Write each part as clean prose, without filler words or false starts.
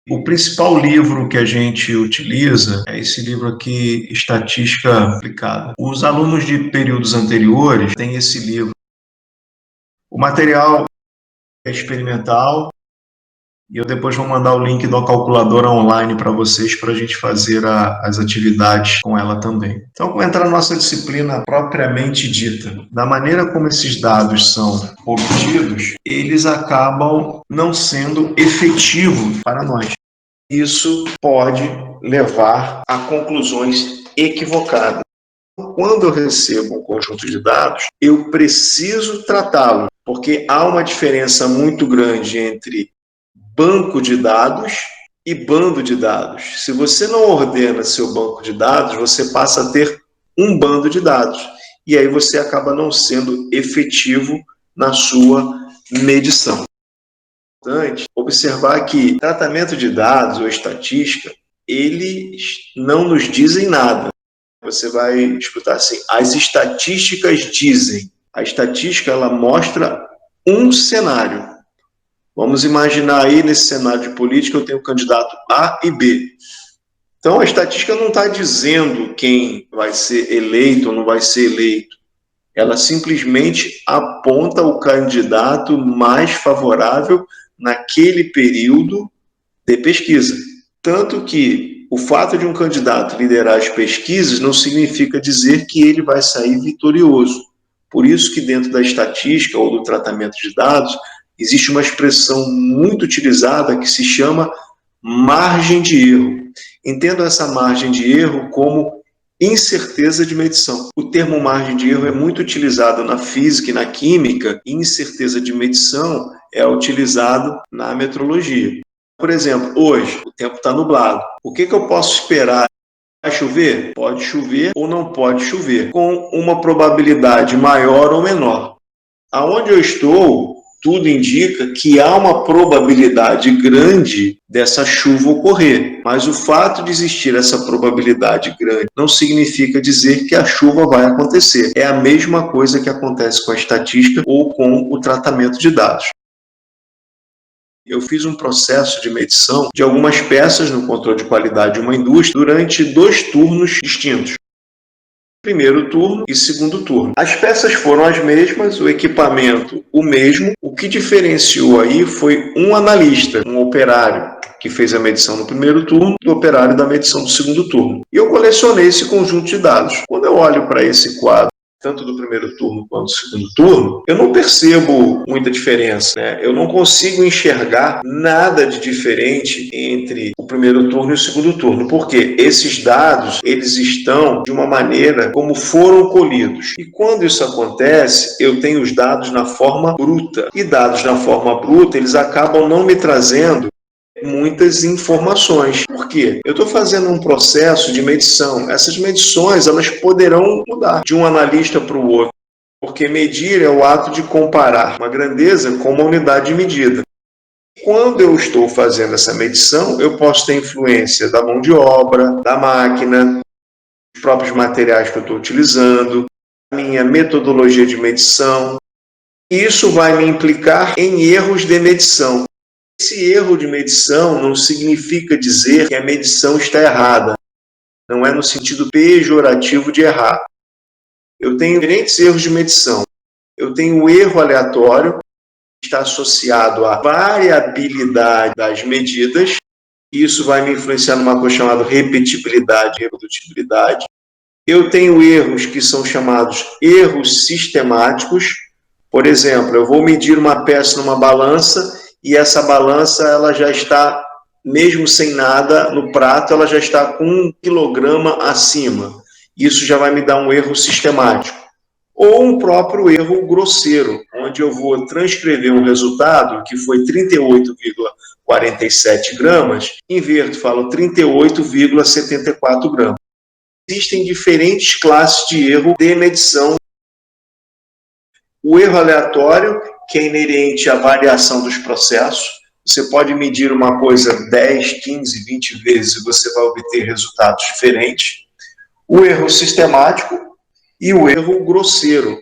O principal livro que a gente utiliza é esse livro aqui, Estatística Aplicada. Os alunos de períodos anteriores têm esse livro. O material é experimental e eu depois vou mandar o link da calculadora online para vocês para a gente fazer as atividades com ela também. Então, vamos entrar na nossa disciplina propriamente dita. Da maneira como esses dados são obtidos, eles acabam não sendo efetivos para nós. Isso pode levar a conclusões equivocadas. Quando eu recebo um conjunto de dados, eu preciso tratá-lo, porque há uma diferença muito grande entre banco de dados e bando de dados. Se você não ordena seu banco de dados, você passa a ter um bando de dados. E aí você acaba não sendo efetivo na sua medição. É importante observar que tratamento de dados ou estatística, eles não nos dizem nada. Você vai escutar assim, as estatísticas dizem. A estatística, ela mostra um cenário. Vamos imaginar aí, nesse cenário de política, eu tenho o candidato A e B. Então, a estatística não está dizendo quem vai ser eleito ou não vai ser eleito. Ela simplesmente aponta o candidato mais favorável naquele período de pesquisa. Tanto que o fato de um candidato liderar as pesquisas não significa dizer que ele vai sair vitorioso. Por isso que dentro da estatística ou do tratamento de dados, existe uma expressão muito utilizada que se chama margem de erro. Entendo essa margem de erro como incerteza de medição. O termo margem de erro é muito utilizado na física e na química, e incerteza de medição é utilizado na metrologia. Por exemplo, hoje o tempo está nublado. O que eu posso esperar? Vai chover? Pode chover ou não pode chover, com uma probabilidade maior ou menor. Aonde eu estou, tudo indica que há uma probabilidade grande dessa chuva ocorrer. Mas o fato de existir essa probabilidade grande não significa dizer que a chuva vai acontecer. É a mesma coisa que acontece com a estatística ou com o tratamento de dados. Eu fiz um processo de medição de algumas peças no controle de qualidade de uma indústria durante 2 turnos distintos. Primeiro turno e segundo turno. As peças foram as mesmas, o equipamento o mesmo. O que diferenciou aí foi um analista, um operário, que fez a medição no primeiro turno, do operário da medição do segundo turno. E eu colecionei esse conjunto de dados. Quando eu olho para esse quadro, tanto do primeiro turno quanto do segundo turno, eu não percebo muita diferença, né? Eu não consigo enxergar nada de diferente entre o primeiro turno e o segundo turno, porque esses dados, eles estão de uma maneira como foram colhidos. E quando isso acontece, eu tenho os dados na forma bruta. E dados na forma bruta, eles acabam não me trazendo muitas informações. Por quê? Eu estou fazendo um processo de medição. Essas medições, elas poderão mudar de um analista para o outro, porque medir é o ato de comparar uma grandeza com uma unidade de medida. Quando eu estou fazendo essa medição, eu posso ter influência da mão de obra, da máquina, dos próprios materiais que eu estou utilizando, da minha metodologia de medição. Isso vai me implicar em erros de medição. Esse erro de medição não significa dizer que a medição está errada. Não é no sentido pejorativo de errar. Eu tenho diferentes erros de medição. Eu tenho o erro aleatório, que está associado à variabilidade das medidas. Isso vai me influenciar numa coisa chamada repetibilidade e reprodutibilidade. Eu tenho erros que são chamados erros sistemáticos. Por exemplo, eu vou medir uma peça numa balança e essa balança ela já está, mesmo sem nada no prato, ela já está com 1 quilograma acima. Isso já vai me dar um erro sistemático. Ou um próprio erro grosseiro, onde eu vou transcrever um resultado que foi 38,47 gramas, inverto, falo 38,74 gramas. Existem diferentes classes de erro de medição. O erro aleatório, que é inerente à variação dos processos. Você pode medir uma coisa 10, 15, 20 vezes e você vai obter resultados diferentes. O erro sistemático e o erro grosseiro.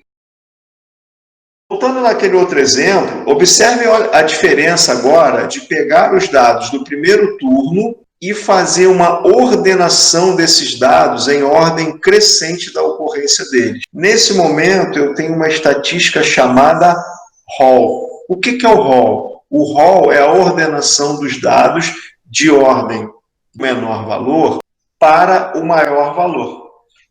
Voltando naquele outro exemplo, observe a diferença agora de pegar os dados do primeiro turno e fazer uma ordenação desses dados em ordem crescente da ocorrência deles. Nesse momento, eu tenho uma estatística chamada Hall. O que é o Hall? O Hall é a ordenação dos dados de ordem menor valor para o maior valor.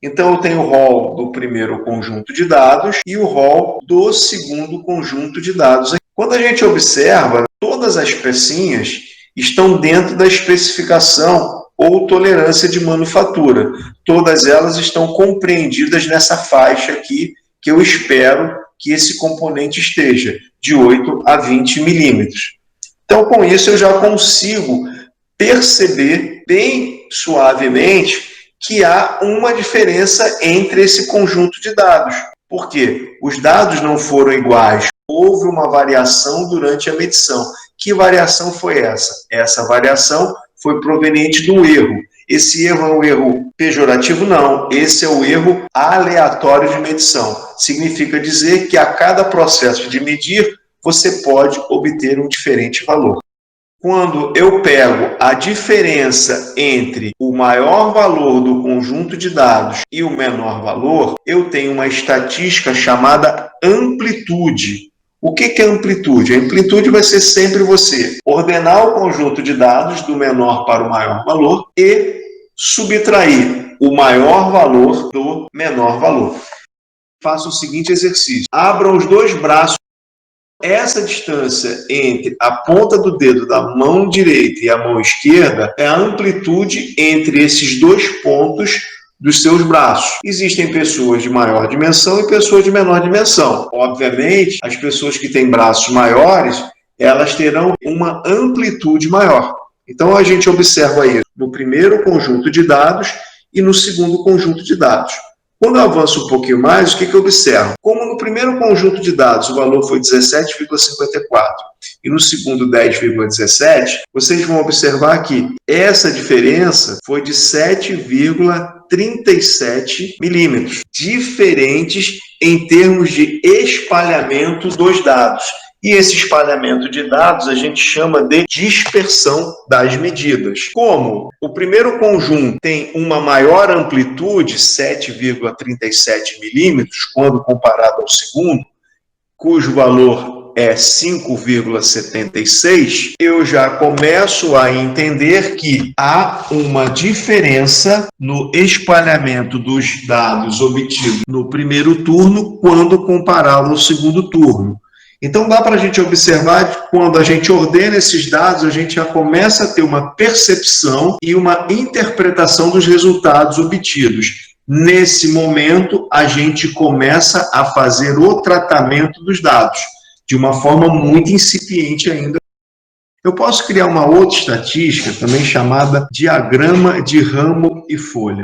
Então, eu tenho o Hall do primeiro conjunto de dados e o Hall do segundo conjunto de dados. Quando a gente observa, todas as pecinhas estão dentro da especificação ou tolerância de manufatura. Todas elas estão compreendidas nessa faixa aqui, que eu espero que esse componente esteja, de 8 a 20 milímetros. Então, com isso, eu já consigo perceber bem suavemente que há uma diferença entre esse conjunto de dados. Por quê? Os dados não foram iguais. Houve uma variação durante a medição. Que variação foi essa? Essa variação foi proveniente do erro. Esse erro é um erro pejorativo? Não. Esse é o erro aleatório de medição. Significa dizer que a cada processo de medir, você pode obter um diferente valor. Quando eu pego a diferença entre o maior valor do conjunto de dados e o menor valor, eu tenho uma estatística chamada amplitude. O que é amplitude? A amplitude vai ser sempre você ordenar o conjunto de dados do menor para o maior valor e subtrair o maior valor do menor valor. Faça o seguinte exercício. Abra os dois braços. Essa distância entre a ponta do dedo da mão direita e a mão esquerda é a amplitude entre esses dois pontos dos seus braços. Existem pessoas de maior dimensão e pessoas de menor dimensão. Obviamente, as pessoas que têm braços maiores, elas terão uma amplitude maior. Então, a gente observa isso no primeiro conjunto de dados e no segundo conjunto de dados. Quando eu avanço um pouquinho mais, o que eu observo? Como no primeiro conjunto de dados o valor foi 17,54 e no segundo 10,17, vocês vão observar que essa diferença foi de 7,37 milímetros, diferentes em termos de espalhamento dos dados. E esse espalhamento de dados a gente chama de dispersão das medidas. Como o primeiro conjunto tem uma maior amplitude, 7,37 milímetros, quando comparado ao segundo, cujo valor é 5,76, eu já começo a entender que há uma diferença no espalhamento dos dados obtidos no primeiro turno quando comparado ao segundo turno. Então, dá para a gente observar que quando a gente ordena esses dados, a gente já começa a ter uma percepção e uma interpretação dos resultados obtidos. Nesse momento, a gente começa a fazer o tratamento dos dados, de uma forma muito incipiente ainda. Eu posso criar uma outra estatística, também chamada diagrama de ramo e folha.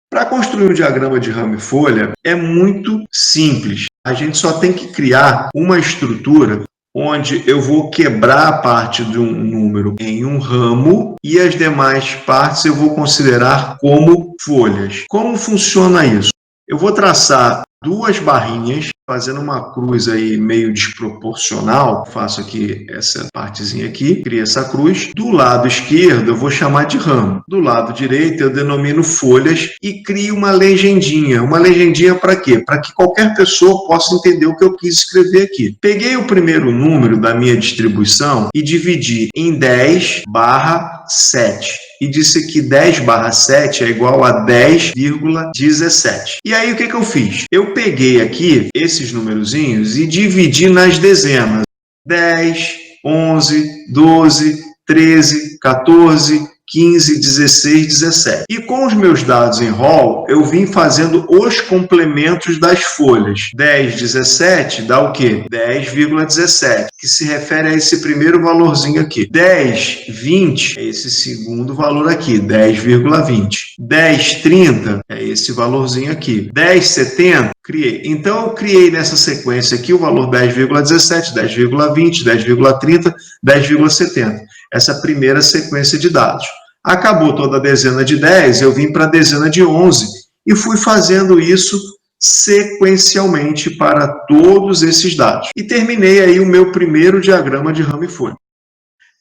Para construir um diagrama de ramo e folha, é muito simples. A gente só tem que criar uma estrutura onde eu vou quebrar a parte de um número em um ramo e as demais partes eu vou considerar como folhas. Como funciona isso? Eu vou traçar duas barrinhas, fazendo uma cruz aí meio desproporcional. Faço aqui essa partezinha aqui, crio essa cruz. Do lado esquerdo eu vou chamar de ramo. Do lado direito eu denomino folhas e crio uma legendinha. Uma legendinha para quê? Para que qualquer pessoa possa entender o que eu quis escrever aqui. Peguei o primeiro número da minha distribuição e dividi em 10/7. E disse que 10/7 é igual a 10,17. E aí o que eu fiz? Eu peguei aqui esses numerozinhos e dividi nas dezenas. 10, 11, 12, 13, 14, 15, 16, 17. E com os meus dados em Hall, eu vim fazendo os complementos das folhas. 10, 17 dá o quê? 10,17, que se refere a esse primeiro valorzinho aqui. 10, 20 é esse segundo valor aqui, 10,20. 10, 30 é esse valorzinho aqui. 10, 70, criei. Então, eu criei nessa sequência aqui o valor 10,17, 10,20, 10,30, 10,70. Essa primeira sequência de dados. Acabou toda a dezena de 10, eu vim para a dezena de 11 e fui fazendo isso sequencialmente para todos esses dados. E terminei aí o meu primeiro diagrama de ramo e folha.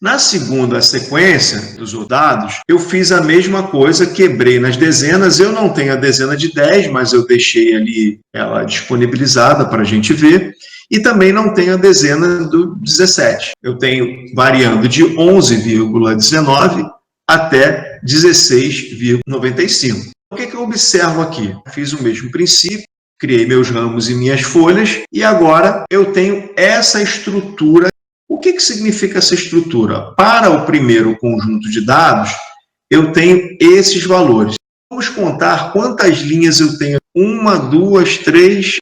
Na segunda sequência dos dados, eu fiz a mesma coisa, quebrei nas dezenas. Eu não tenho a dezena de 10, mas eu deixei ali ela disponibilizada para a gente ver. E também não tenho a dezena do 17. Eu tenho variando de 11,19 até 16,95. O que eu observo aqui? Fiz o mesmo princípio, criei meus ramos e minhas folhas, e agora eu tenho essa estrutura. O que significa essa estrutura? Para o primeiro conjunto de dados, eu tenho esses valores. Vamos contar quantas linhas eu tenho. 1, 2, 3.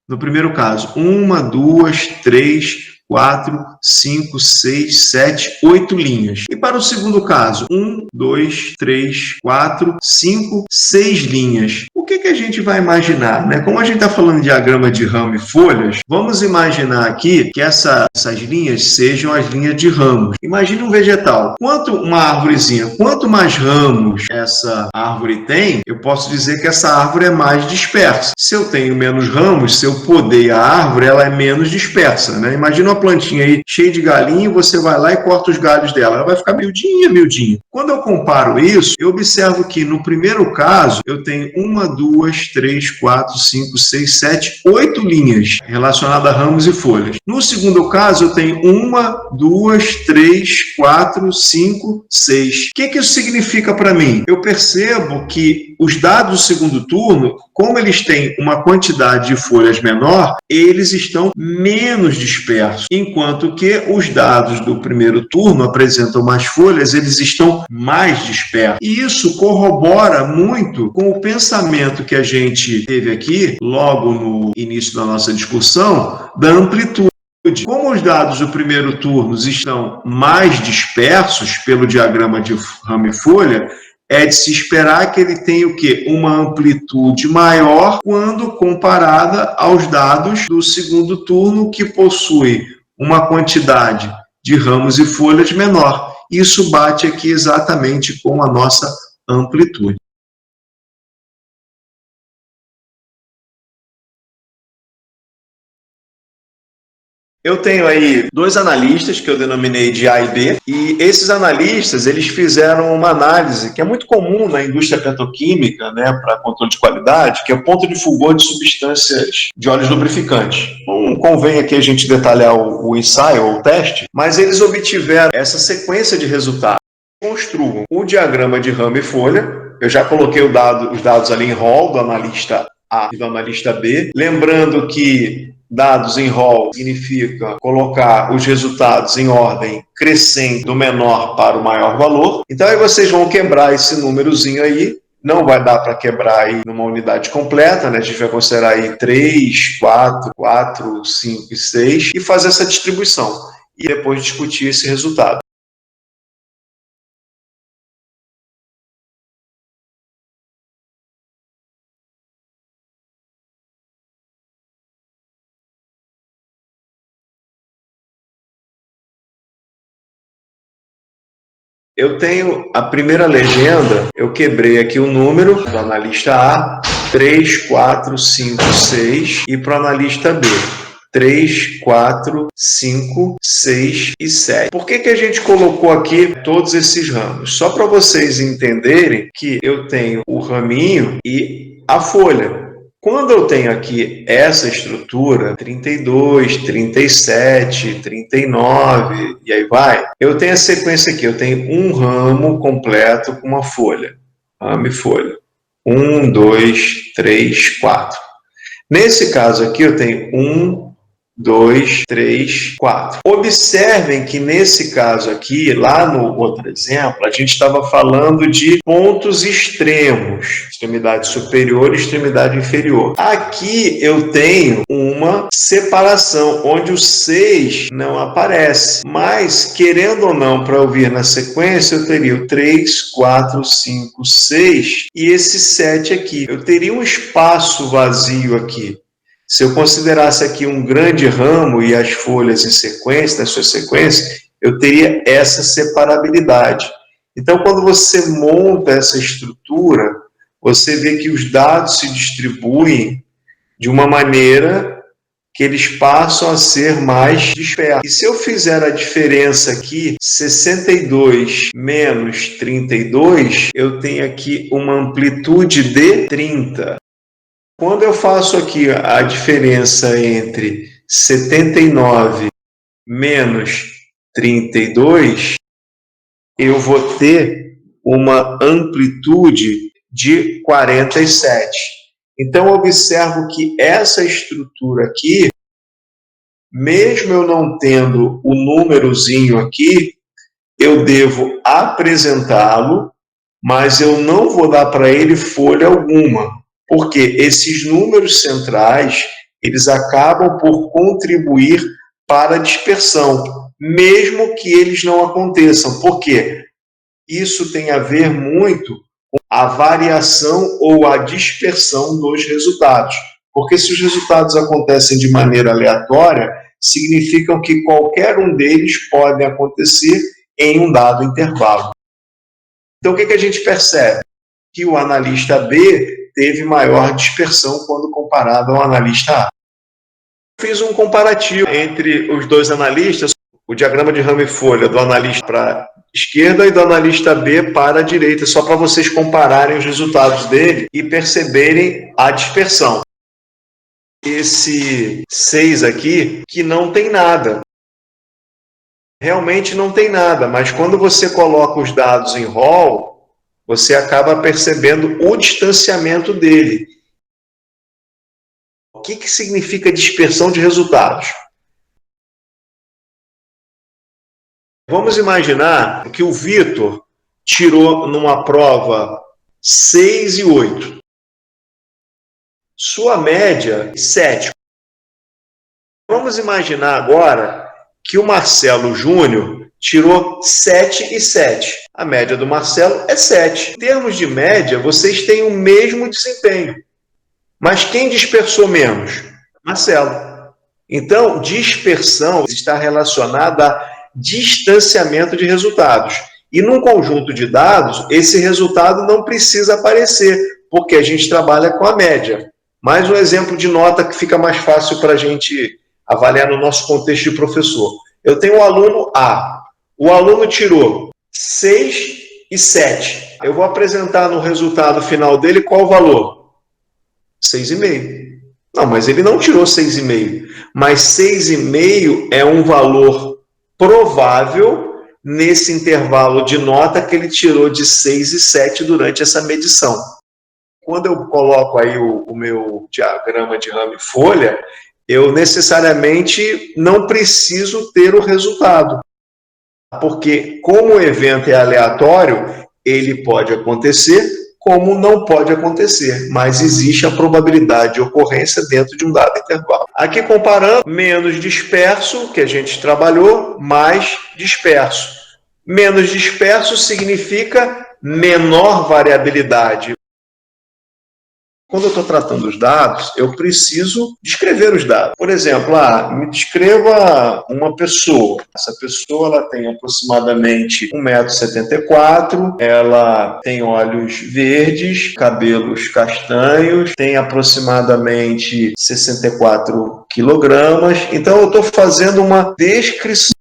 No primeiro caso, 1, 2, 3, 4, 5, 6, 7, 8 linhas. E para o segundo caso, 1, 2, 3, 4, 5, 6 linhas. O que a gente vai imaginar, né? Como a gente está falando de diagrama de ramo e folhas, vamos imaginar aqui que essas linhas sejam as linhas de ramos. Imagine um vegetal. Uma árvorezinha, quanto mais ramos essa árvore tem, eu posso dizer que essa árvore é mais dispersa. Se eu tenho menos ramos, se eu podei a árvore, ela é menos dispersa, né? Imagina uma plantinha aí cheia de galinho, você vai lá e corta os galhos dela. Ela vai ficar miudinha, miudinha. Quando eu comparo isso, eu observo que no primeiro caso, eu tenho 1, 2, 3, 4, 5, 6, 7, 8 linhas relacionadas a ramos e folhas. No segundo caso, eu tenho 1, 2, 3, 4, 5, 6. O que isso significa para mim? Eu percebo que os dados do segundo turno, como eles têm uma quantidade de folhas menor, eles estão menos dispersos, enquanto que os dados do primeiro turno apresentam mais folhas, eles estão mais dispersos. E isso corrobora muito com o pensamento que a gente teve aqui, logo no início da nossa discussão, da amplitude. Como os dados do primeiro turno estão mais dispersos pelo diagrama de ramo e folha, é de se esperar que ele tenha o quê? Uma amplitude maior quando comparada aos dados do segundo turno, que possui uma quantidade de ramos e folhas menor. Isso bate aqui exatamente com a nossa amplitude. Eu tenho aí 2 analistas que eu denominei de A e B, e esses analistas eles fizeram uma análise que é muito comum na indústria petroquímica, né, para controle de qualidade, que é o ponto de fulgor de substâncias de óleos lubrificantes. Não convém aqui a gente detalhar o ensaio ou o teste, mas eles obtiveram essa sequência de resultados. Construam o diagrama de ramo e folha. Eu já coloquei os dados ali em rol do analista A e do analista B, lembrando que dados em rol significa colocar os resultados em ordem crescente do menor para o maior valor. Então aí vocês vão quebrar esse númerozinho aí. Não vai dar para quebrar aí numa unidade completa, né? A gente vai considerar aí 3, 4, 5 e 6 e fazer essa distribuição. E depois discutir esse resultado. Eu tenho a primeira legenda, eu quebrei aqui o número do analista A, 3, 4, 5, 6, e para o analista B, 3, 4, 5, 6 e 7. Por que a gente colocou aqui todos esses ramos? Só para vocês entenderem que eu tenho o raminho e a folha. Quando eu tenho aqui essa estrutura, 32, 37, 39, e aí vai, eu tenho a sequência aqui, eu tenho um ramo completo com uma folha, ramo e folha. 1, 2, 3, 4. Nesse caso aqui, eu tenho 1, 2, 3, 4. Observem que nesse caso aqui, lá no outro exemplo, a gente estava falando de pontos extremos, extremidade superior e extremidade inferior. Aqui eu tenho uma separação, onde o 6 não aparece. Mas, querendo ou não, para eu vir na sequência, eu teria o 3, 4, 5, 6 e esse 7 aqui. Eu teria um espaço vazio aqui. Se eu considerasse aqui um grande ramo e as folhas em sequência, na sua sequência, eu teria essa separabilidade. Então, quando você monta essa estrutura, você vê que os dados se distribuem de uma maneira que eles passam a ser mais dispersos. E se eu fizer a diferença aqui, 62 menos 32, eu tenho aqui uma amplitude de 30. Quando eu faço aqui a diferença entre 79 menos 32, eu vou ter uma amplitude de 47. Então, eu observo que essa estrutura aqui, mesmo eu não tendo o númerozinho aqui, eu devo apresentá-lo, mas eu não vou dar para ele folha alguma, porque esses números centrais, eles acabam por contribuir para a dispersão, mesmo que eles não aconteçam. Por quê? Isso tem a ver muito com a variação ou a dispersão dos resultados. Porque se os resultados acontecem de maneira aleatória, significam que qualquer um deles pode acontecer em um dado intervalo. Então, o que a gente percebe? Que o analista B teve maior dispersão quando comparado ao analista A. Fiz um comparativo entre os dois analistas, o diagrama de ramo e folha do analista para a esquerda e do analista B para a direita, só para vocês compararem os resultados dele e perceberem a dispersão. Esse 6 aqui, que não tem nada. Realmente não tem nada, mas quando você coloca os dados em rol, você acaba percebendo o distanciamento dele. O que significa dispersão de resultados? Vamos imaginar que o Vitor tirou numa prova 6 e 8. Sua média, 7. Vamos imaginar agora que o Marcelo Júnior tirou 7 e 7. A média do Marcelo é 7. Em termos de média, vocês têm o mesmo desempenho. Mas quem dispersou menos? Marcelo. Então, dispersão está relacionada a distanciamento de resultados. E num conjunto de dados, esse resultado não precisa aparecer, porque a gente trabalha com a média. Mais um exemplo de nota que fica mais fácil para a gente avaliar no nosso contexto de professor. Eu tenho o aluno A. O aluno tirou 6 e 7. Eu vou apresentar no resultado final dele qual o valor? 6,5. Não, mas ele não tirou 6,5. Mas 6,5 é um valor provável nesse intervalo de nota que ele tirou de 6 e 7 durante essa medição. Quando eu coloco aí o meu diagrama de ramo e folha, eu necessariamente não preciso ter o resultado. Porque como o evento é aleatório, ele pode acontecer, como não pode acontecer, mas existe a probabilidade de ocorrência dentro de um dado intervalo. Aqui comparando, menos disperso, que a gente trabalhou, mais disperso. Menos disperso significa menor variabilidade. Quando eu estou tratando os dados, eu preciso descrever os dados. Por exemplo, me descreva uma pessoa. Essa pessoa ela tem aproximadamente 1,74 m, ela tem olhos verdes, cabelos castanhos, tem aproximadamente 64 quilogramas. Então, eu estou fazendo uma descrição.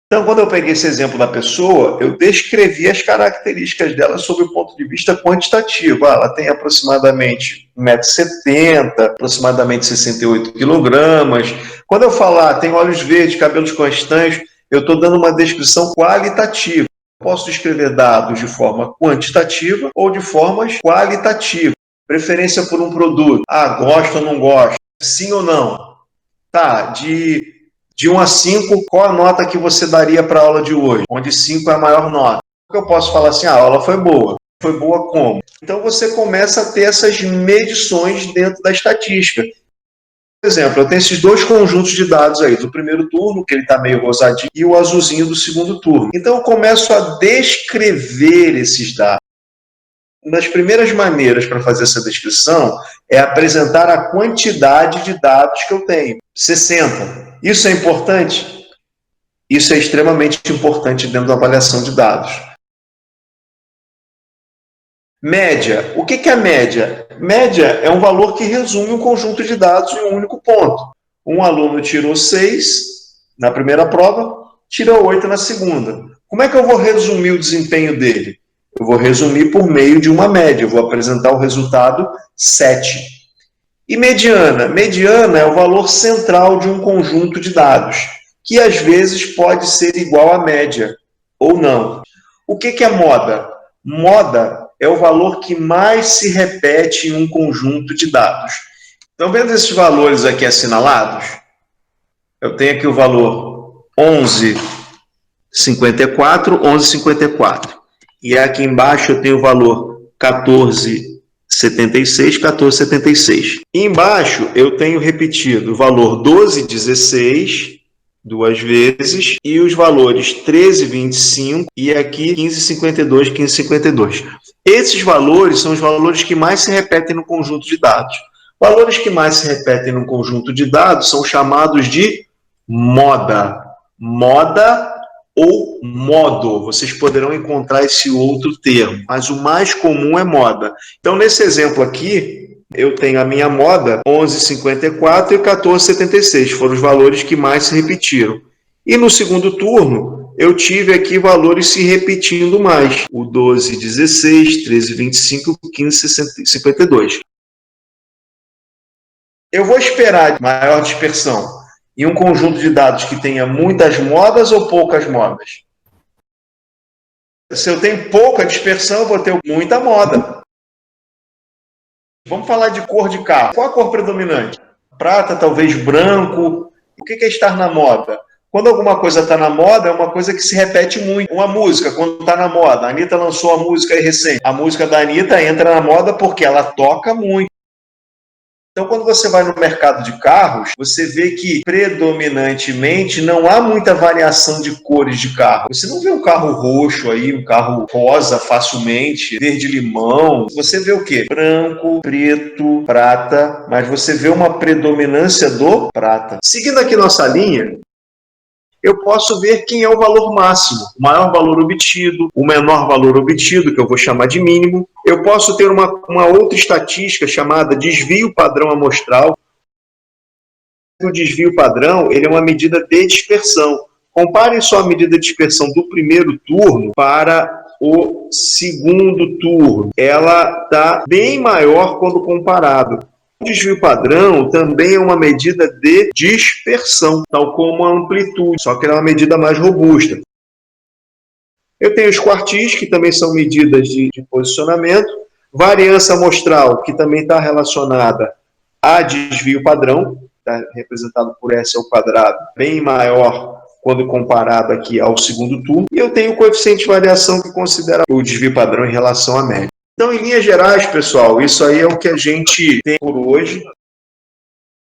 Então, quando eu peguei esse exemplo da pessoa, eu descrevi as características dela sob o ponto de vista quantitativo. Ela tem aproximadamente 1,70 m, aproximadamente 68 quilogramas. Quando eu falar tem olhos verdes, cabelos castanhos, eu estou dando uma descrição qualitativa. Eu posso descrever dados de forma quantitativa ou de forma qualitativa. Preferência por um produto. Gosto ou não gosto? Sim ou não? Tá, de 1 a 5, qual a nota que você daria para a aula de hoje? Onde 5 é a maior nota. Eu posso falar assim, a aula foi boa. Foi boa como? Então você começa a ter essas medições dentro da estatística. Por exemplo, eu tenho esses dois conjuntos de dados aí, do primeiro turno, que ele está meio rosadinho, e o azulzinho do segundo turno. Então eu começo a descrever esses dados. Uma das primeiras maneiras para fazer essa descrição é apresentar a quantidade de dados que eu tenho. 60. Isso é importante? Isso é extremamente importante dentro da avaliação de dados. Média. O que é a média? Média é um valor que resume um conjunto de dados em um único ponto. Um aluno tirou 6 na primeira prova, tirou 8 na segunda. Como é que eu vou resumir o desempenho dele? Eu vou resumir por meio de uma média. Eu vou apresentar o resultado 7. E mediana? Mediana é o valor central de um conjunto de dados, que às vezes pode ser igual à média, ou não. O que é moda? Moda é o valor que mais se repete em um conjunto de dados. Então, vendo esses valores aqui assinalados, eu tenho aqui o valor 11,54, 11,54. E aqui embaixo eu tenho o valor 14,76, 14,76. E embaixo eu tenho repetido o valor 12,16, duas vezes, e os valores 13,25 e aqui 15,52, 15,52. Esses valores são os valores que mais se repetem no conjunto de dados. Valores que mais se repetem no conjunto de dados são chamados de moda. Moda ou modo. Vocês poderão encontrar esse outro termo, mas o mais comum é moda. Então, nesse exemplo aqui, eu tenho a minha moda 11,54 e 14,76. Foram os valores que mais se repetiram. E no segundo turno, eu tive aqui valores se repetindo mais. O 12,16, 13,25, 15,52. Eu vou esperar maior dispersão em um conjunto de dados que tenha muitas modas ou poucas modas? Se eu tenho pouca dispersão, eu vou ter muita moda. Vamos falar de cor de carro. Qual a cor predominante? Prata, talvez branco. O que é estar na moda? Quando alguma coisa está na moda, é uma coisa que se repete muito. Uma música, quando está na moda. A Anitta lançou a música aí recente. A música da Anitta entra na moda porque ela toca muito. Então, quando você vai no mercado de carros, você vê que, predominantemente, não há muita variação de cores de carro. Você não vê um carro roxo aí, um carro rosa facilmente, verde-limão. Você vê o quê? Branco, preto, prata, mas você vê uma predominância do prata. Seguindo aqui nossa linha, eu posso ver quem é o valor máximo, o maior valor obtido, o menor valor obtido, que eu vou chamar de mínimo. Eu posso ter uma outra estatística chamada desvio padrão amostral. O desvio padrão ele é uma medida de dispersão. Compare só a medida de dispersão do primeiro turno para o segundo turno. Ela está bem maior quando comparado. O desvio padrão também é uma medida de dispersão, tal como a amplitude, só que ela é uma medida mais robusta. Eu tenho os quartis, que também são medidas de posicionamento, variância amostral, que também está relacionada a desvio padrão, está representado por S ao quadrado, bem maior quando comparado aqui ao segundo turno, e eu tenho o coeficiente de variação que considera o desvio padrão em relação à média. Então, em linhas gerais, pessoal, isso aí é o que a gente tem por hoje.